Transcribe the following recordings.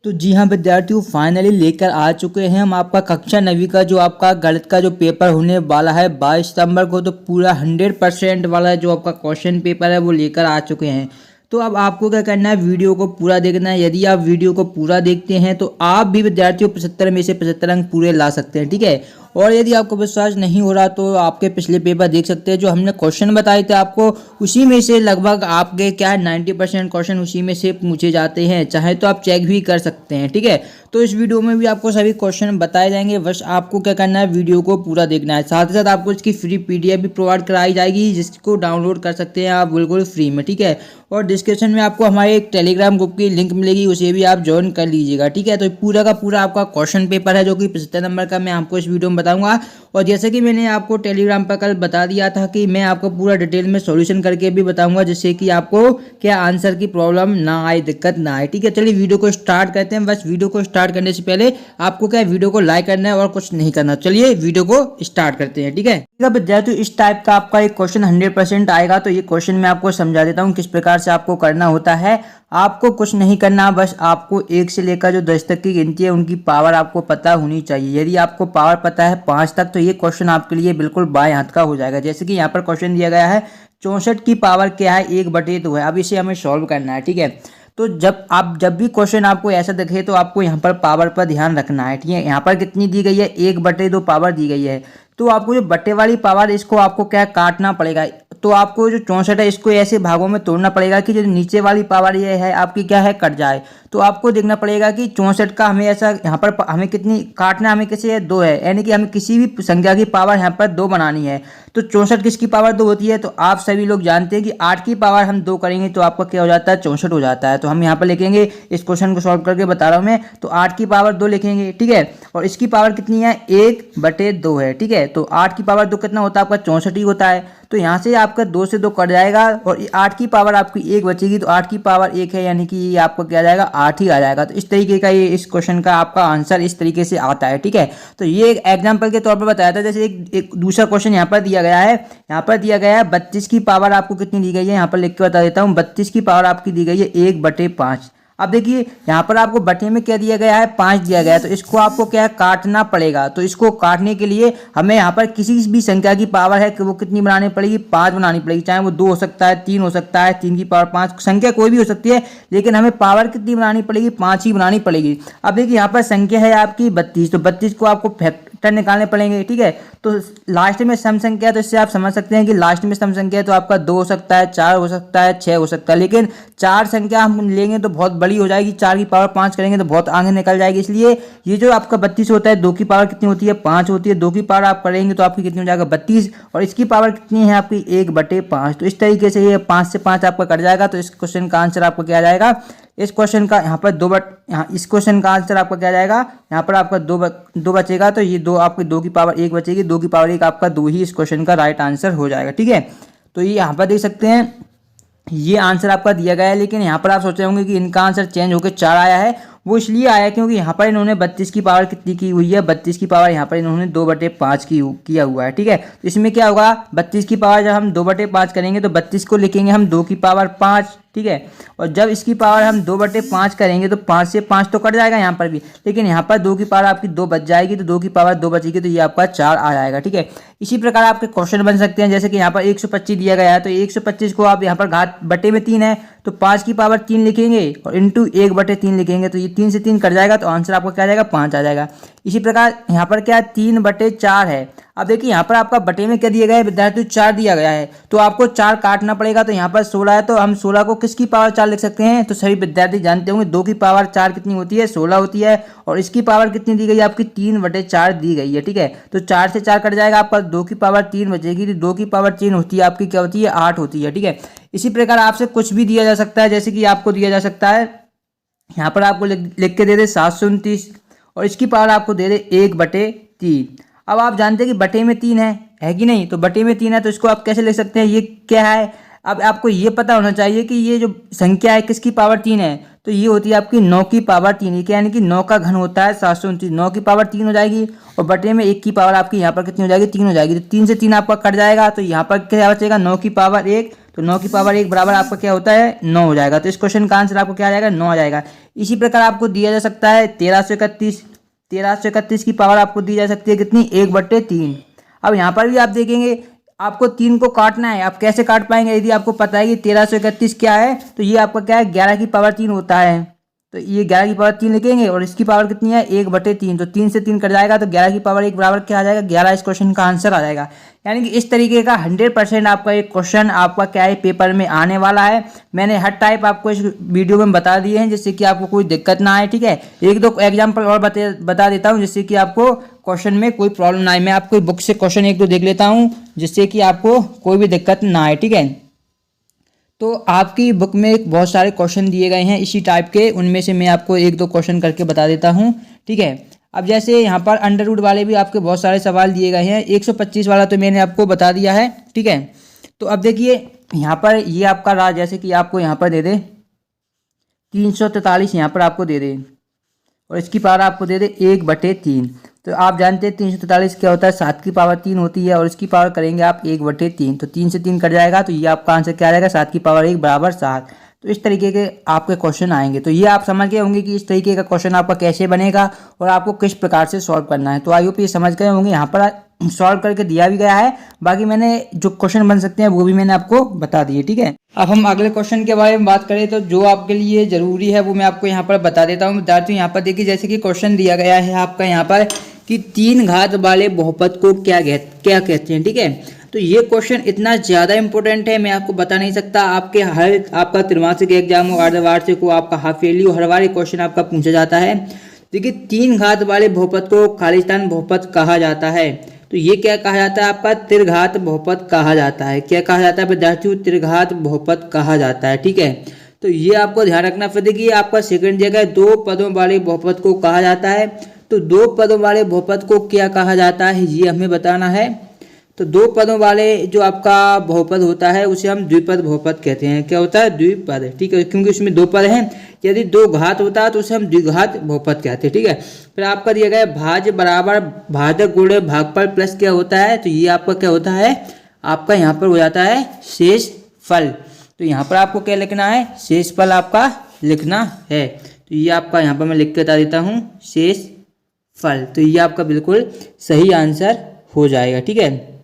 तो जी हाँ विद्यार्थियों, फाइनली लेकर आ चुके हैं हम आपका कक्षा 9वीं का जो आपका गणित का जो पेपर होने वाला है 22 सितंबर को। तो पूरा 100% वाला जो आपका क्वेश्चन पेपर है वो लेकर आ चुके हैं। तो अब आपको क्या करना है, वीडियो को पूरा देखना है। यदि आप वीडियो को पूरा देखते हैं तो आप भी विद्यार्थियों 75 में से 75 अंक पूरे ला सकते हैं, ठीक है। और यदि आपको विश्वास नहीं हो रहा तो आपके पिछले पेपर देख सकते हैं, जो हमने क्वेश्चन बताए थे आपको, उसी में से लगभग आपके क्या है 90% क्वेश्चन उसी में से पूछे जाते हैं। चाहे तो आप चेक भी कर सकते हैं, ठीक है। तो इस वीडियो में भी आपको सभी क्वेश्चन बताए जाएंगे, बस आपको क्या करना है, वीडियो को पूरा देखना है। साथ ही साथ आपको इसकी फ्री PDF भी प्रोवाइड कराई जाएगी, जिसको डाउनलोड कर सकते हैं आप बिल्कुल फ्री में, ठीक है। और डिस्क्रिप्शन में आपको हमारे एक टेलीग्राम ग्रुप की लिंक मिलेगी, उसे भी आप ज्वाइन कर लीजिएगा, ठीक है। तो पूरा का पूरा आपका क्वेश्चन पेपर है जो कि 75 नंबर का मैं आपको इस वीडियो में बताऊंगा। और जैसे कि मैंने आपको टेलीग्राम पर कल बता दिया था कि मैं आपको पूरा डिटेल में सॉल्यूशन करके भी बताऊंगा, जिससे कि आपको क्या आंसर की प्रॉब्लम ना आए, दिक्कत ना आए, ठीक है। चलिए वीडियो को स्टार्ट करते हैं। बस वीडियो को स्टार्ट करने से पहले आपको क्या वीडियो को लाइक करना है और कुछ नहीं करना। चलिए वीडियो को स्टार्ट करते हैं, ठीक है। विद्यार्थियों, इस टाइप का आपका एक क्वेश्चन 100% आएगा। तो ये क्वेश्चन मैं आपको समझा देता हूँ किस प्रकार से आपको करना होता है। आपको कुछ नहीं करना, बस आपको 1 से लेकर जो 10 तक की गिनती है उनकी पावर आपको पता होनी चाहिए। यदि आपको पावर पता है 5 तक तो ये क्वेश्चन आपके लिए बिल्कुल बाएं हाथ का हो जाएगा। जैसे कि यहाँ पर क्वेश्चन दिया गया है 64 की पावर क्या है, 1/2 है। अब इसे हमें सॉल्व करना है, ठीक है। तो जब भी क्वेश्चन आपको ऐसा दिखे तो आपको यहाँ पर पावर पर ध्यान रखना है, ठीक है। यहाँ पर कितनी दी गई है, 1/2 पावर दी गई है। तो आपको जो बटे वाली पावर, इसको आपको क्या काटना पड़ेगा। तो आपको जो 64 है इसको ऐसे भागों में तोड़ना पड़ेगा कि जो नीचे वाली पावर ये है आपकी क्या है, कट जाए। तो आपको देखना पड़ेगा कि 64 का हमें ऐसा यहाँ पर हमें कितनी काटना, हमें किसी है 2 है, यानी कि हमें किसी भी संख्या की पावर यहाँ पर 2 बनानी है। तो 64 किसकी पावर 2 होती है, तो आप सभी लोग जानते हैं कि 8 की पावर हम 2 करेंगे तो आपका क्या हो जाता है, 64 हो जाता है। तो हम यहाँ पर लिखेंगे, इस क्वेश्चन को सॉल्व करके बता रहा हूँ मैं, तो 8 की पावर 2 लिखेंगे, ठीक है। और इसकी पावर कितनी है, 1/2 है, ठीक है। तो 8 की पावर 2 कितना होता है आपका, 64 ही होता है। तो यहाँ से आपका 2 से 2 कट जाएगा और 8 की पावर आपकी 1 बचेगी। तो 8 की पावर 1 है, यानी कि ये आपको क्या आ जाएगा, 8 ही आ जाएगा। तो इस तरीके का ये इस क्वेश्चन का आपका आंसर इस तरीके से आता है, ठीक है। तो ये एक एग्जाम्पल के तौर पर बताया था। जैसे एक दूसरा क्वेश्चन यहाँ पर दिया गया है, यहाँ पर दिया गया है 32 की पावर आपको कितनी दी गई है, यहाँ पर लिख के बता देता हूँ। 32 की पावर आपकी दी गई है 1/5। अब देखिए यहाँ पर आपको बटे में क्या दिया गया है, 5 दिया गया है। तो इसको आपको क्या है, काटना पड़ेगा। तो इसको काटने के लिए हमें यहाँ पर किसी भी संख्या की पावर है कि वो कितनी बनानी पड़ेगी, 5 बनानी पड़ेगी। चाहे वो 2 हो सकता है, 3 हो सकता है, 3 की पावर 5, संख्या कोई भी हो सकती है, लेकिन हमें पावर कितनी बनानी पड़ेगी, 5 ही बनानी पड़ेगी। अब देखिए यहाँ पर संख्या है आपकी 32, तो 32 को आपको फैक्टर निकालने पड़ेंगे, ठीक है। तो लास्ट में सम संख्या, तो इससे आप समझ सकते हैं कि लास्ट में सम संख्या तो आपका 2 हो सकता है, 4 हो सकता है, 6 हो सकता है। लेकिन 4 संख्या हम लेंगे तो बहुत बड़ी हो जाएगी, 4 की पावर 5 करेंगे तो बहुत आगे निकल जाएगी। इसलिए ये जो आपका 32 होता है, 2 की पावर कितनी होती है, 5 होती है। 2 की पावर आप करेंगे तो आपकी कितनी हो जाएगा, 32। और इसकी पावर कितनी है आपकी, 1/5। तो इस तरीके से ये 5 से 5 आपका कट जाएगा। तो इस क्वेश्चन का आंसर आपका क्या आ जाएगा, इस क्वेश्चन का यहाँ पर इस क्वेश्चन का आंसर आपका क्या जाएगा, यहाँ पर आपका 2 बचेगा। तो ये 2 आपकी 2 की पावर 1 बचेगी, 2 की पावर 1 आपका 2 ही इस क्वेश्चन का राइट आंसर हो जाएगा, ठीक है। तो ये यहाँ पर देख सकते हैं, ये आंसर आपका दिया गया है। लेकिन यहाँ पर आप सोच रहे होंगे कि इनका आंसर चेंज होकर 4 आया है। वो इसलिए आया क्योंकि यहाँ पर इन्होंने 32 की पावर कितनी की हुई है, 32 की पावर यहाँ पर इन्होंने 2/5 किया हुआ है, ठीक है। तो इसमें क्या होगा, 32 की पावर जब हम 2/5 करेंगे तो 32 को लिखेंगे हम 2 की पावर 5, ठीक है। और जब इसकी पावर हम 2/5 करेंगे तो 5 से 5 तो कट जाएगा यहाँ पर भी, लेकिन यहाँ पर 2 की पावर आपकी 2 बच जाएगी। तो 2 की पावर 2 बचेगी तो ये आपका 4 आ जाएगा, ठीक है। इसी प्रकार आपके क्वेश्चन बन सकते हैं। जैसे कि यहाँ पर 125 दिया गया है, तो 125 को आप यहाँ पर घात बटे में 3 है तो 5 की पावर 3 लिखेंगे और इंटू 1/3 लिखेंगे। तो ये 3 से 3 कट जाएगा, तो आंसर आपका क्या आ जाएगा, 5 आ जाएगा। इसी प्रकार यहाँ पर क्या 3/4 है। अब देखिए यहाँ पर आपका बटे में क्या दिया गया है विद्यार्थियों, 4 दिया गया है। तो आपको 4 काटना पड़ेगा। तो यहाँ पर 16 है, तो हम 16 को किसकी पावर 4 लिख सकते हैं, तो सभी विद्यार्थी जानते होंगे 2 की पावर 4 कितनी होती है, 16 होती है। और इसकी पावर कितनी दी गई है आपकी, 3/4 दी गई है, ठीक है। तो 4 से 4 कट जाएगा, आपका 2 की पावर 3 बचेगी। तो 2 की पावर 3 होती है आपकी क्या होती है, 8 होती है, ठीक है। इसी प्रकार आपसे कुछ भी दिया जा सकता है। जैसे कि आपको दिया जा सकता है, यहाँ पर आपको लिख के दे दे 729 और इसकी पावर आपको दे दे 1/3। अब आप जानते हैं कि बटे में 3 है कि नहीं, तो बटे में 3 है तो इसको आप कैसे लिख सकते हैं, ये क्या है अब आपको ये पता होना चाहिए कि ये जो संख्या है किसकी पावर 3 है, तो ये होती है आपकी 9 की पावर 3, यानी कि 9 का घन होता है 729, 9 की पावर 3 हो जाएगी और बटे में 1 की पावर आपकी यहाँ पर कितनी हो जाएगी, 3 हो जाएगी। तो 3 से 3 आपका कट जाएगा, तो यहाँ पर क्या बचेगा, 9 की पावर 1, तो 9 की पावर 1 बराबर आपका क्या होता है, 9 हो जाएगा। तो इस क्वेश्चन का आंसर आपको क्या आ जाएगा, 9 आ जाएगा। इसी प्रकार आपको दिया जा सकता है 1331 की पावर आपको दी जा सकती है कितनी, 1/3। अब यहाँ पर भी आप देखेंगे आपको 3 को काटना है, आप कैसे काट पाएंगे, यदि आपको पता है कि 1331 क्या है, तो ये आपका क्या है, 11 की पावर 3 होता है। तो ये 11 की पावर 3 लिखेंगे और इसकी पावर कितनी है, 1/3, तो 3 से 3 कट जाएगा, तो 11 की पावर 1 बराबर क्या आ जाएगा, 11। इस क्वेश्चन का आंसर आ जाएगा। यानी कि इस तरीके का 100% आपका एक क्वेश्चन आपका क्या है, पेपर में आने वाला है। मैंने हर टाइप आपको इस वीडियो में बता दिए हैं, जिससे कि आपको कोई दिक्कत ना आए, ठीक है। एक दो एग्जाम्पल और बता देता हूँ, जिससे कि आपको क्वेश्चन में कोई प्रॉब्लम ना आए। मैं आपको बुक से क्वेश्चन एक दो देख लेता हूँ, जिससे कि आपको कोई भी दिक्कत ना आए, ठीक है। तो आपकी बुक में बहुत सारे क्वेश्चन दिए गए हैं इसी टाइप के, उनमें से मैं आपको एक दो क्वेश्चन करके बता देता हूँ, ठीक है। अब जैसे यहाँ पर अंडर रूट वाले भी आपके बहुत सारे सवाल दिए गए हैं। 125 वाला तो मैंने आपको बता दिया है, ठीक है। तो अब देखिए यहाँ पर ये आपका रहा, जैसे कि आपको यहाँ पर दे दे 343, यहाँ पर आपको दे दे और इसकी पावर आपको दे दे 1/3। तो आप जानते हैं 343 क्या होता है, 7 की पावर 3 होती है और इसकी पावर करेंगे आप 1/3, तो 3 से 3 कट जाएगा, तो ये आपका आंसर क्या रहेगा, 7 की पावर 1 बराबर 7। तो इस तरीके के आपके क्वेश्चन आएंगे। तो ये आप समझ गए होंगे कि इस तरीके का क्वेश्चन आपका कैसे बनेगा और आपको किस प्रकार से सॉल्व करना है। तो आई होप ये समझ गए होंगे। यहाँ पर सॉल्व करके दिया भी गया है, बाकी मैंने जो क्वेश्चन बन सकते हैं वो भी मैंने आपको बता दिए, ठीक है। अब हम अगले क्वेश्चन के बारे में बात करें, तो जो आपके लिए जरूरी है वो मैं आपको यहाँ पर बता देता हूँ विद्यार्थियों। यहाँ पर देखिए जैसे कि क्वेश्चन दिया गया है आपका यहाँ पर कि 3 घात वाले बहुपद को क्या कहते हैं, ठीक है। तो ये क्वेश्चन इतना ज़्यादा इंपॉर्टेंट है, मैं आपको बता नहीं सकता। आपका त्रैमासिक एग्जाम हो, अर्धवार्षिक हो, आपका हाफ ईयरली हो, हर बार ये क्वेश्चन आपका पूछा जाता है। देखिए 3 घात वाले बहुपद को खालिस्तान बहुपद कहा जाता है। तो ये क्या कहा जाता है, आपका त्रिघात बहुपद कहा जाता है। क्या कहा जाता है विद्यार्थियों, त्रिघात बहुपद कहा जाता है, ठीक है। तो ये आपको ध्यान रखना। फिर देखिए आपका सेकंड जगह 2 पदों वाले बहुपद को कहा जाता है। तो 2 पदों वाले बहुपद को क्या कहा जाता है, ये हमें बताना है। तो 2 पदों वाले जो आपका बहुपद होता है उसे हम द्विपद बहुपद कहते हैं। क्या होता है, द्विपद, ठीक है, क्योंकि उसमें 2 पद हैं। यदि 2 घात होता है तो उसे हम द्विघात बहुपद कहते हैं, ठीक है। फिर आपका दिया गया है भाज्य बराबर भाजक गुणे भागफल प्लस क्या होता है, तो ये आपका क्या होता है, आपका यहाँ पर हो जाता है शेष फल। तो यहाँ पर आपको क्या लिखना है, शेष फल आपका लिखना है। तो ये आपका यहाँ पर मैं लिख के बता देता हूँ, शेष फल। तो ये आपका बिल्कुल सही आंसर हो जाएगा, ठीक है।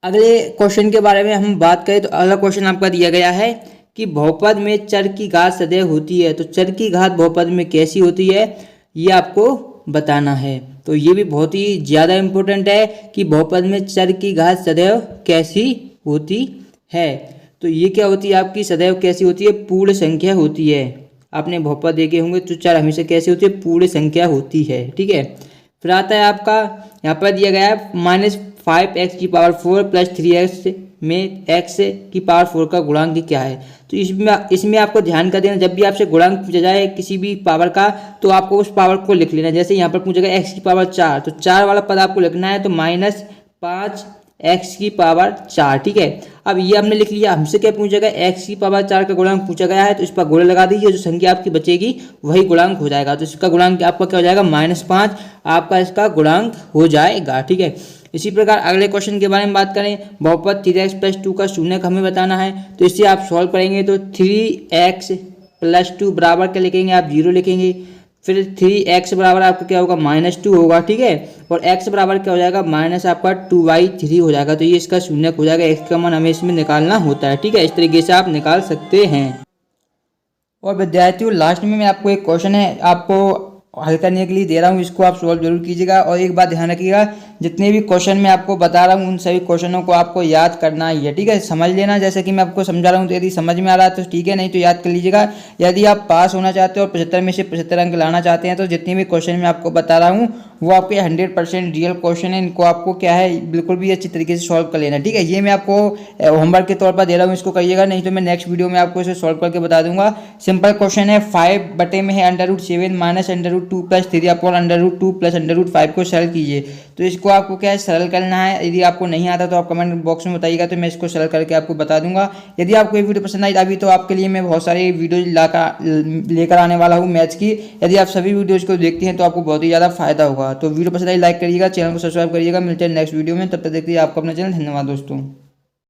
अगले क्वेश्चन के बारे में हम बात करें तो अगला क्वेश्चन आपका दिया गया है कि बहुपद में चर की घात सदैव होती है। तो चर की घात बहुपद में कैसी होती है, ये आपको बताना है। तो ये भी बहुत ही ज़्यादा इम्पोर्टेंट है कि बहुपद में चर की घात सदैव कैसी होती है। तो ये क्या होती है आपकी, सदैव कैसी होती है, पूर्ण संख्या होती है। आपने बहुपद देखे होंगे तो चर हमेशा कैसी होती है, पूर्ण संख्या होती है, ठीक है। फिर आता है आपका यहाँ पर दिया गया है -5x की पावर 4 प्लस 3x में x की पावर 4 का गुणांक क्या है। तो इसमें आपको ध्यान कर देना, जब भी आपसे गुणांक पूछा जाए किसी भी पावर का तो आपको उस पावर को लिख लेना। जैसे यहाँ पर पूछा गया x की पावर 4, तो 4 वाला पद आपको लिखना है, तो -5x की पावर 4, ठीक है। अब ये हमने लिख लिया। हमसे क्या पूछा गया, x की पावर 4 का गुणांक पूछा गया है, तो इस पर गोले लगा दीजिए, जो संख्या आपकी बचेगी वही गुणांक हो जाएगा। तो इसका गुणांक आपका क्या हो जाएगा, -5 आपका इसका गुणांक हो जाएगा, ठीक है। इसी प्रकार अगले क्वेश्चन के बारे में बात करें, बहुपद 3x + 2 का शून्यक हमें बताना है। तो इससे आप सॉल्व करेंगे तो 3x + 2 बराबर क्या लिखेंगे, आप 0 लिखेंगे। फिर 3x बराबर आपका क्या होगा, -2 होगा, ठीक है। और x बराबर क्या हो जाएगा, माइनस आपका 2/3 हो जाएगा। तो ये इसका शून्यक हो जाएगा, x का मान हमें इसमें निकालना होता है, ठीक है। इस तरीके से आप निकाल सकते हैं। और विद्यार्थियों लास्ट में मैं आपको एक क्वेश्चन है आपको हल करने के लिए दे रहा हूँ, इसको आप सॉल्व जरूर कीजिएगा। और एक बात ध्यान रखिएगा, जितने भी क्वेश्चन मैं आपको बता रहा हूँ उन सभी क्वेश्चनों को आपको याद करना ही है, ठीक है। समझ लेना, जैसे कि मैं आपको समझा रहा हूँ, तो यदि समझ में आ रहा है तो ठीक है, नहीं तो याद कर लीजिएगा। यदि आप पास होना चाहते हो और 75 में से 75 अंक लाना चाहते हैं, तो जितने भी क्वेश्चन मैं आपको बता रहा हूँ वो आपके 100% रियल क्वेश्चन है। इनको आपको क्या है, बिल्कुल भी अच्छी तरीके से सॉल्व कर लेना, ठीक है। ये मैं आपको होमवर्क के तौर पर दे रहा हूँ, इसको करिएगा, नहीं तो मैं नेक्स्ट वीडियो में आपको इसे सॉल्व करके बता दूंगा। सिंपल क्वेश्चन है, 5 बटे में है √7 - √2 + 3/√2 + √2 + √5 को सरल कीजिए। तो इसको आपको क्या है सरल करना है। यदि आपको नहीं आता तो आप कमेंट बॉक्स में बताइएगा, तो मैं इसको सरल करके आपको बता दूंगा। यदि आपको ये वीडियो पसंद आई अभी तो आपके लिए मैं बहुत सारी वीडियो लेकर आने वाला हूँ मैथ्स की। यदि आप सभी वीडियोज़ को देखते हैं तो आपको बहुत ही ज़्यादा फायदा होगा। तो वीडियो पसंद आई लाइक करिएगा, चैनल को सब्सक्राइब करिएगा। मिलते हैं नेक्स्ट वीडियो में, तब तक देखिए आपको अपना चैनल। धन्यवाद दोस्तों।